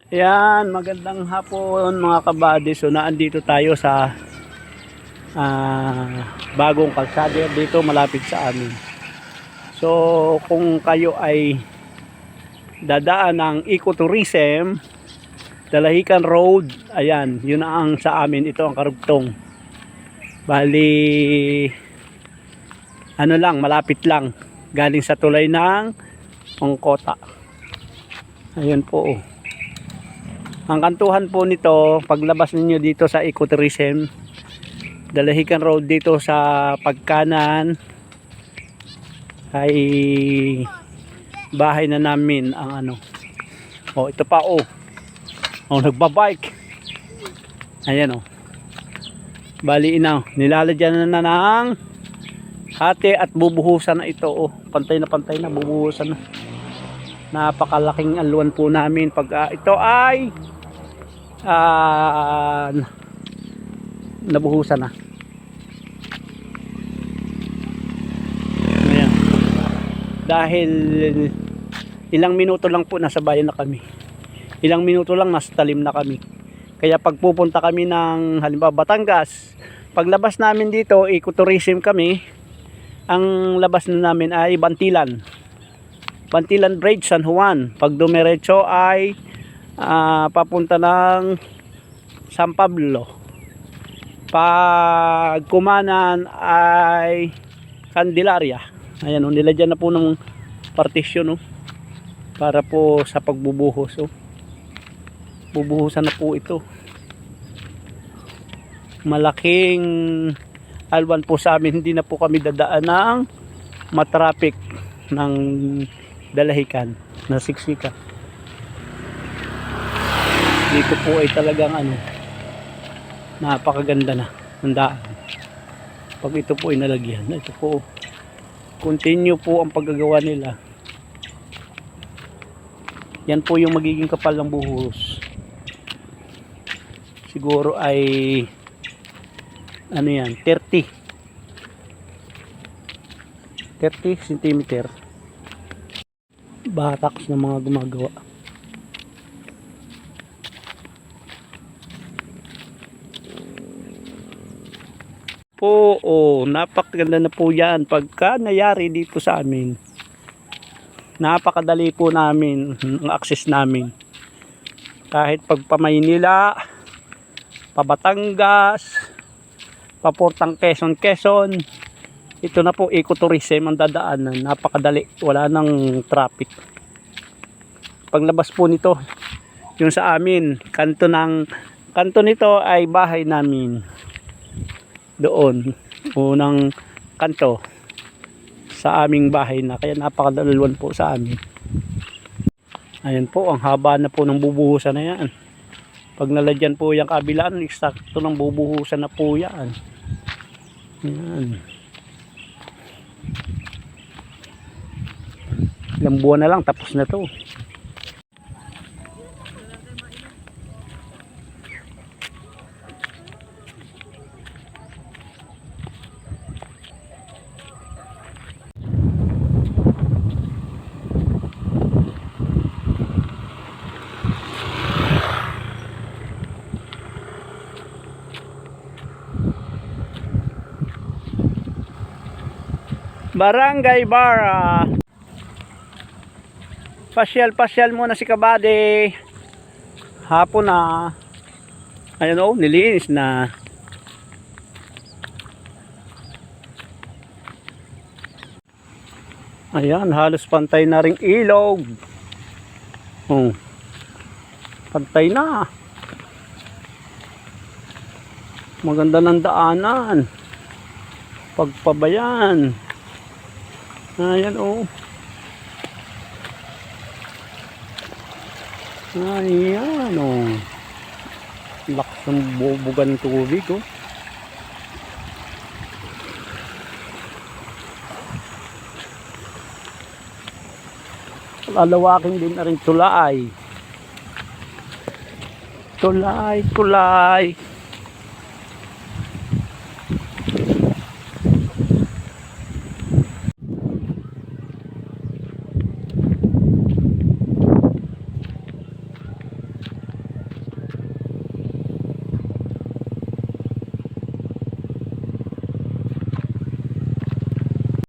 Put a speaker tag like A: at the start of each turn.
A: Ayan, magandang hapon mga kabady. So naandito tayo sa bagong kalsada dito malapit sa amin. So kung kayo ay dadaan ng ecotourism, Dalahican Road, ayan, yun ang sa amin. Ito ang karugtong. Bali, ano lang, malapit lang. Galing sa tulay ng Ongkota. Ayan po. Ang kantuhan po nito, paglabas ninyo dito sa ecotourism, Dalahican Road dito sa pagkanan ay bahay na namin ang ano. Oh, ito pa oh. Oh, nagbabike. Ayan oh. Bali ina, nilalagyan na ng hati at bubuhusan na ito oh. Pantay na bubuhusan na. Napakalaking alwan po namin pag ito ay nabuhusan na. Ayan. Dahil ilang minuto lang po nasa bayan na kami. Ilang minuto lang nasa talim na kami. Kaya pagpupunta kami ng halimbawa Batangas, paglabas namin dito, ecotourism kami, ang labas na namin ay Bantilan Bridge, San Juan. Pag dumiretso ay papunta ng San Pablo. Pag kumanan ay Candelaria. Ayan, nilagyan na po ng partition para po sa pagbubuhos. Bubuhusan na po ito. Malaking alwan po sa amin. Hindi na po kami dadaan ng matraffic ng Dalahican na siksika. Dito po ay talagang napakaganda na ng daan. Pag ito po ay nalagyan, ito po continue po ang paggagawa nila. Yan po yung magiging kapal ng buhos. Siguro ay ano yan, 30 cm bataks ng mga gumagawa. Po, napakaganda na po yan pagka nayari dito sa amin. Napakadali po namin ang access namin. Kahit pagpa Maynila, pa Batangas, paportang Quezon, ito na po ecotourism ang dadaanan. Napakadali, wala nang traffic. Paglabas po nito, yung sa amin, kanto nito ay bahay namin. Doon, unang kanto sa aming bahay na, kaya napakadalwan po sa amin. Ayan po, ang haba na po ng bubuhusan na yan. Pag naladyan po yung kabilaan, eksakto ng bubuhusan na po yan. Ayan. Ilang buwan na lang, tapos na to. Barangay Bara. Pasyal muna si kabady. Hapon na. Ayun nilinis na. Ayan, halos pantay na ring ilog. Pantay na. Maganda ng daanan. Pagpabayan. Ayan Ayan lakas ng bubugan ng tubig lalawakin din na rin tulay.